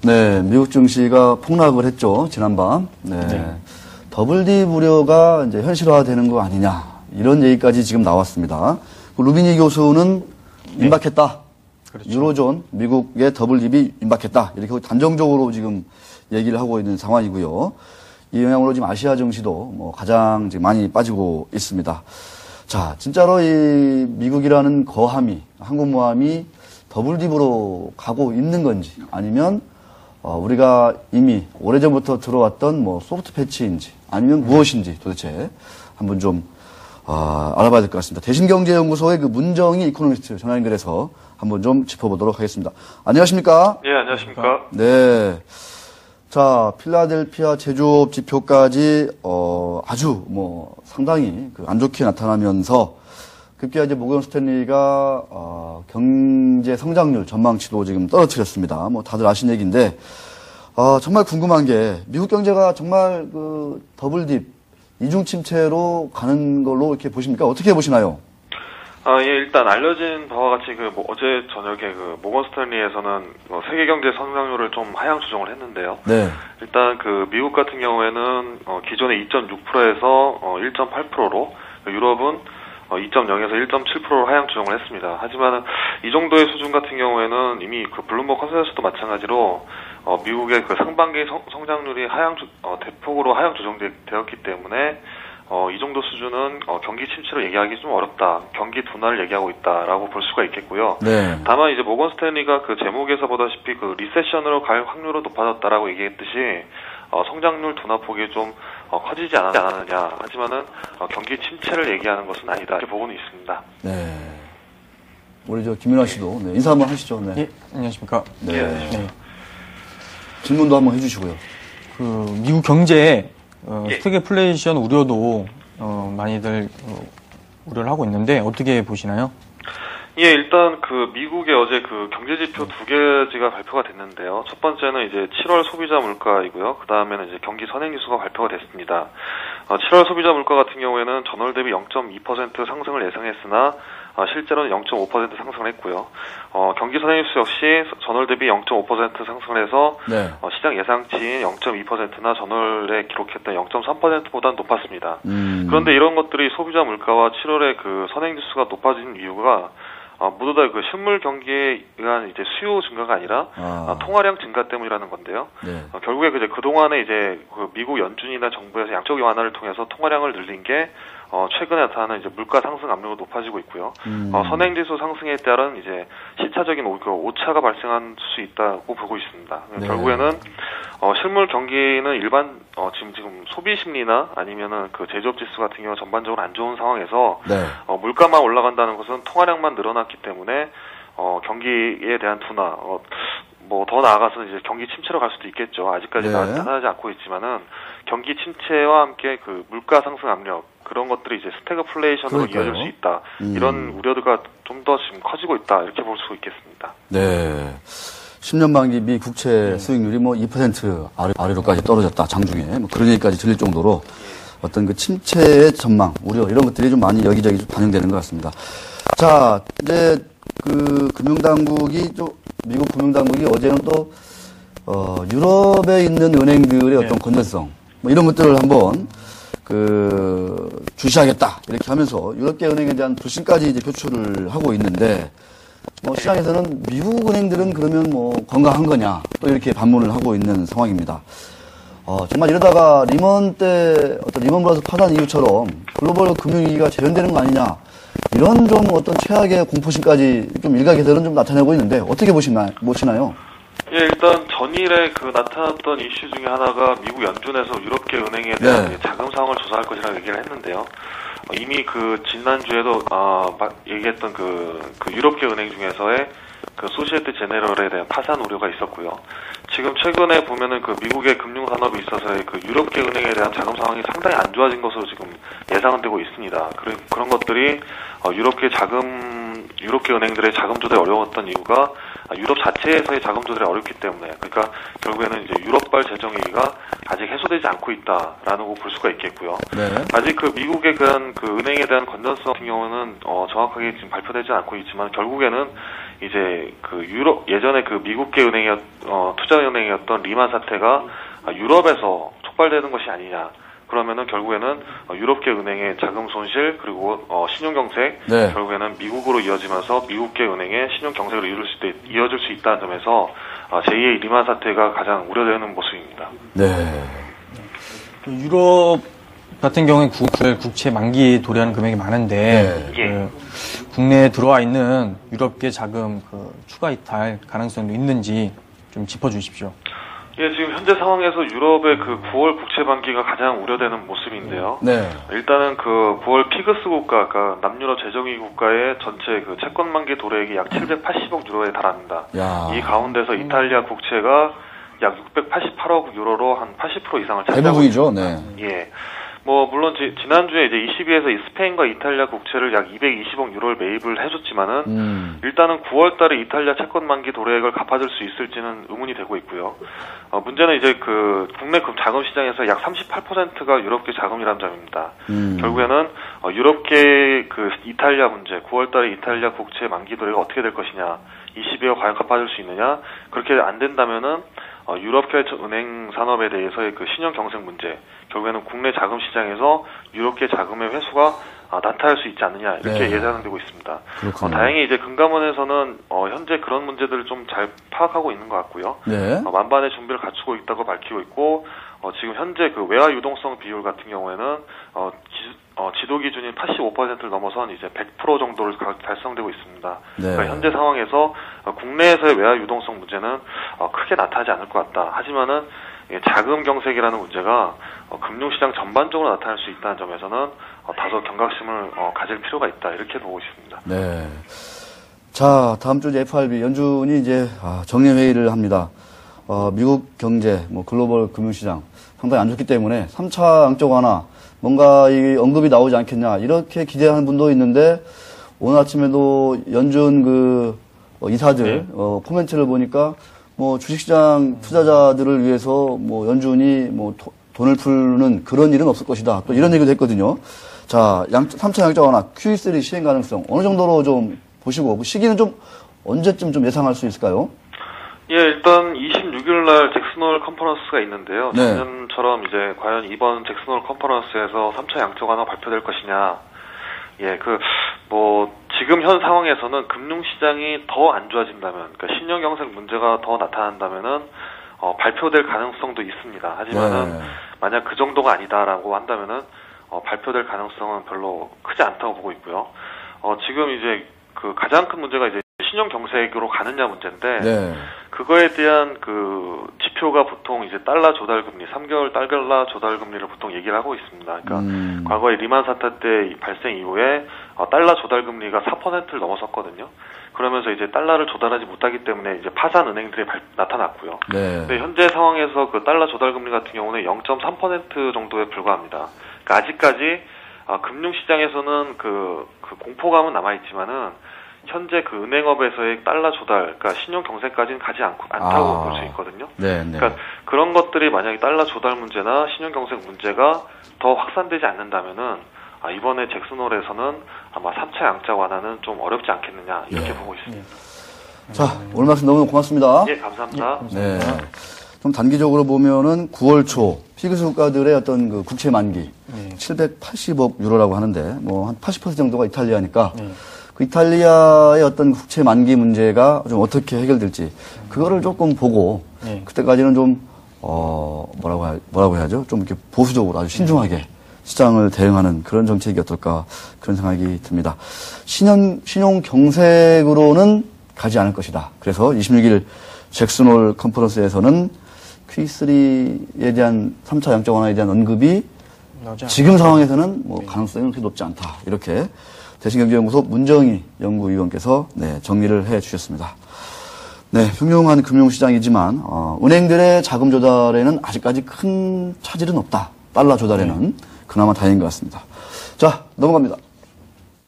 네, 미국 증시가 폭락을 했죠, 지난밤. 네. 더블딥 우려가 이제 현실화되는 거 아니냐, 이런 얘기까지 지금 나왔습니다. 루비니 교수는 임박했다. 그렇죠. 유로존, 미국의 더블딥이 임박했다. 이렇게 단정적으로 지금 얘기를 하고 있는 상황이고요. 이 영향으로 지금 아시아 증시도 뭐 가장 지금 많이 빠지고 있습니다. 자, 진짜로 이 미국이라는 거함이, 항공모함이 더블딥으로 가고 있는 건지, 아니면 우리가 이미 오래전부터 들어왔던 뭐 소프트 패치인지 아니면 무엇인지 도대체 한번 좀 알아봐야 될 것 같습니다. 대신경제연구소의 그 문정희 이코노미스트 전화 연결해서 한번 좀 짚어보도록 하겠습니다. 안녕하십니까? 네, 안녕하십니까? 네. 자, 필라델피아 제조업 지표까지 아주 뭐 상당히 안 좋게 나타나면서 급기야 이제 모건 스탠리가 경제 성장률 전망치도 지금 떨어뜨렸습니다. 뭐 다들 아신 얘기인데 정말 궁금한 게 미국 경제가 정말 그 더블딥 이중 침체로 가는 걸로 이렇게 보십니까? 어떻게 보시나요? 예, 일단 알려진 바와 같이 어제 저녁에 모건 스탠리에서는 세계 경제 성장률을 좀 하향 조정을 했는데요. 네. 일단 미국 같은 경우에는 기존의 2.6%에서 1.8%로, 유럽은 2.0에서 1.7%로 하향 조정을 했습니다. 하지만 이 정도의 수준 같은 경우에는 이미 블룸버그 컨센서스도 마찬가지로 미국의 상반기 성장률이 대폭으로 하향 조정되었기 때문에 이 정도 수준은 경기 침체로 얘기하기 좀 어렵다. 경기 둔화를 얘기하고 있다라고 볼 수가 있겠고요. 네. 다만 이제 모건 스탠리가 제목에서 보다시피 리세션으로 갈 확률은 높아졌다라고 얘기했듯이 성장률 둔화폭이 좀 커지지 않았느냐. 하지만은 경기 침체를 얘기하는 것은 아니다. 이렇게 보고는 있습니다. 네. 우리 김윤아 씨도 인사 한번 하시죠. 네. 예, 안녕하십니까? 네. 네. 질문도 한번 해주시고요. 미국 경제 스태그플레이션 우려도 많이들 우려를 하고 있는데 어떻게 보시나요? 예, 일단 미국의 어제 경제지표 두 개지가 발표가 됐는데요. 첫 번째는 이제 7월 소비자 물가이고요. 그 다음에는 이제 경기 선행지수가 발표가 됐습니다. 7월 소비자 물가 같은 경우에는 전월 대비 0.2% 상승을 예상했으나 실제로는 0.5% 상승을 했고요. 경기 선행지수 역시 전월 대비 0.5% 상승을 해서 네. 시장 예상치인 0.2%나 전월에 기록했던 0.3%보다는 높았습니다. 그런데 이런 것들이 소비자 물가와 7월에 선행지수가 높아진 이유가 모두 다 실물 경기에 의한 이제 수요 증가가 아니라 통화량 증가 때문이라는 건데요. 네. 결국에 그동안에 이제 미국 연준이나 정부에서 양적 완화를 통해서 통화량을 늘린 게 최근에 나타나는 이제 물가 상승 압력이 높아지고 있고요. 선행지수 상승에 따른 이제 시차적인 오차가 발생할 수 있다고 보고 있습니다. 네. 결국에는 실물 경기는 일반 지금 소비 심리나 아니면은 제조업 지수 같은 경우 전반적으로 안 좋은 상황에서 네. 물가만 올라간다는 것은 통화량만 늘어났기 때문에 경기에 대한 둔화 더 나아가서는 이제 경기 침체로 갈 수도 있겠죠. 아직까지 네. 나타나지 않고 있지만은 경기 침체와 함께 물가 상승 압력 그런 것들이 이제 스태그플레이션으로 이어질 수 있다. 이런 우려가 좀 더 지금 커지고 있다. 이렇게 볼 수 있겠습니다. 네. 10년 만기 미 국채 수익률이 2% 아래로까지 떨어졌다. 장중에 그런 얘기까지 들릴 정도로 어떤 침체의 전망, 우려 이런 것들이 좀 많이 여기저기 좀 반영되는 것 같습니다. 자, 이제 미국 금융당국이 어제는 또 유럽에 있는 은행들의 어떤 건전성 이런 것들을 한번 주시하겠다 이렇게 하면서 유럽계 은행에 대한 불신까지 이제 표출을 하고 있는데 시장에서는 미국 은행들은 그러면 건강한 거냐 또 이렇게 반문을 하고 있는 상황입니다. 정말 이러다가 리먼 브라더스 파산 이후처럼 글로벌 금융위기가 재현되는 거 아니냐 이런 좀 최악의 공포심까지 좀 일각에서는 좀 나타내고 있는데 어떻게 보시나요? 예, 일단 전일에 나타났던 이슈 중에 하나가 미국 연준에서 유럽계 은행에 대한 자금 상황을 조사할 것이라고 얘기를 했는데요. 이미 지난주에도 얘기했던 유럽계 은행 중에서의 소시에테 제네럴에 대한 파산 우려가 있었고요. 지금 최근에 보면은 미국의 금융 산업에 있어서의 유럽계 은행에 대한 자금 상황이 상당히 안 좋아진 것으로 지금 예상은 되고 있습니다. 그런 것들이 유럽계 은행들의 자금 조달이 어려웠던 이유가 유럽 자체에서의 자금 조달이 어렵기 때문에, 그러니까 결국에는 이제 유럽발 재정 위기가 아직 확산되지 않고 있다라는 거 볼 수가 있겠고요. 네. 아직 그 미국에 대한 그 은행에 대한 건전성 같은 경우는 정확하게 지금 발표되지 않고 있지만 결국에는 이제 그 예전에 그 미국계 투자은행이었던 리만 사태가 유럽에서 촉발되는 것이 아니냐. 그러면은 결국에는 유럽계 은행의 자금 손실 그리고 신용 경색 네. 결국에는 미국으로 이어지면서 미국계 은행의 신용 경색으로 이어질 수 있다는 점에서 제2의 리만 사태가 가장 우려되는 모습입니다. 네. 유럽 같은 경우에 국채 만기 도래하는 금액이 많은데 예. 국내에 들어와 있는 유럽계 자금 추가 이탈 가능성도 있는지 좀 짚어주십시오. 예, 지금 현재 상황에서 유럽의 그 9월 국채 만기가 가장 우려되는 모습인데요. 네. 일단은 그 9월 피그스 국가, 그러니까 남유럽 재정위 국가의 전체 그 채권 만기 도래액이 약 780억 유로에 달합니다. 야. 이 가운데서 이탈리아 국채가 약 688억 유로로 한 80% 이상을 차지하고 대부분이죠. 있습니다. 네. 예. 뭐 물론 지난주에 이제 22에서 이 스페인과 이탈리아 국채를 약 220억 유로를 매입을 해줬지만은 일단은 9월달에 이탈리아 채권 만기 도래액을 갚아줄 수 있을지는 의문이 되고 있고요. 문제는 이제 그 국내 자금 시장에서 약 38%가 유럽계 자금이라는 점입니다. 결국에는 유럽계 그 이탈리아 문제, 9월달에 이탈리아 국채 만기 도래가 어떻게 될 것이냐, 22억 과연 갚아줄 수 있느냐, 그렇게 안 된다면은 유럽계 은행 산업에 대해서의 그 신용 경색 문제, 결국에는 국내 자금 시장에서 유럽계 자금의 회수가 나타날 수 있지 않느냐 이렇게 네. 예상되고 있습니다. 그렇군요. 다행히 이제 금감원에서는 현재 그런 문제들을 좀 잘 파악하고 있는 것 같고요. 네. 만반의 준비를 갖추고 있다고 밝히고 있고 지금 현재 그 외화 유동성 비율 같은 경우에는 지도 기준인 85%를 넘어선 이제 100% 정도를 달성되고 있습니다. 네. 그러니까 현재 상황에서 국내에서의 외화 유동성 문제는 크게 나타나지 않을 것 같다. 하지만은 자금 경색이라는 문제가 금융시장 전반적으로 나타날 수 있다는 점에서는 다소 경각심을 가질 필요가 있다. 이렇게 보고 있습니다. 네. 자, 다음 주 FRB 연준이 이제 정례회의를 합니다. 미국 경제, 글로벌 금융시장 상당히 안 좋기 때문에 3차 양적 완화 뭔가 이 언급이 나오지 않겠냐 이렇게 기대하는 분도 있는데 오늘 아침에도 연준 그 이사들 코멘트를 보니까 주식시장 투자자들을 위해서 연준이 돈을 푸는 그런 일은 없을 것이다. 또 이런 얘기도 했거든요. 자, 3차 양적 완화 QE3 시행 가능성 어느 정도로 좀 보시고 시기는 좀 언제쯤 좀 예상할 수 있을까요? 예, 일단 26일 날 잭슨홀 컨퍼런스가 있는데요. 네. 작년처럼 이제 과연 이번 잭슨홀 컨퍼런스에서 3차 양적 완화 발표될 것이냐. 예, 지금 현 상황에서는 금융시장이 더 안 좋아진다면, 그러니까 신용 경색 문제가 더 나타난다면은, 발표될 가능성도 있습니다. 하지만은, 네. 만약 그 정도가 아니다라고 한다면은, 발표될 가능성은 별로 크지 않다고 보고 있고요. 지금 이제 가장 큰 문제가 이제 신용 경색으로 가느냐 문제인데, 네. 그거에 대한 그 지표가 보통 이제 달러 조달 금리, 3개월 달러 조달 금리를 보통 얘기를 하고 있습니다. 그러니까 과거에 리만 사태 때 발생 이후에 달러 조달 금리가 4%를 넘어섰거든요. 그러면서 이제 달러를 조달하지 못하기 때문에 이제 파산 은행들이 나타났고요. 네. 근데 현재 상황에서 그 달러 조달 금리 같은 경우는 0.3% 정도에 불과합니다. 그러니까 아직까지 금융시장에서는 그 공포감은 남아있지만은 현재 그 은행업에서의 달러 조달, 그러니까 신용 경색까지는 가지 않다고 볼 수 있거든요. 네, 네. 그러니까 그런 것들이 만약에 달러 조달 문제나 신용 경색 문제가 더 확산되지 않는다면은 이번에 잭슨홀에서는 아마 3차 양적 완화는 좀 어렵지 않겠느냐 이렇게 보고 있습니다. 자, 오늘 말씀 너무 고맙습니다. 예, 감사합니다. 네. 좀 단기적으로 보면은 9월 초 피그스 국가들의 어떤 그 국채 만기 780억 유로라고 하는데 한 80% 정도가 이탈리아니까 그 이탈리아의 어떤 국채 만기 문제가 좀 어떻게 해결될지 그거를 조금 보고 그때까지는 좀 뭐라고 해야죠? 좀 이렇게 보수적으로 아주 신중하게 시장을 대응하는 그런 정책이 어떨까 그런 생각이 듭니다. 신용 경색으로는 가지 않을 것이다. 그래서 26일 잭슨홀 컨퍼런스에서는 QE3에 대한 3차 양적 완화에 대한 언급이 지금 상황에서는 가능성이 그렇게 높지 않다. 이렇게 대신경제연구소 문정희 연구위원께서 정리를 해 주셨습니다. 네, 흉흉한 금융시장이지만 은행들의 자금 조달에는 아직까지 큰 차질은 없다. 달러 조달에는 그나마 다행인 것 같습니다. 자, 넘어갑니다.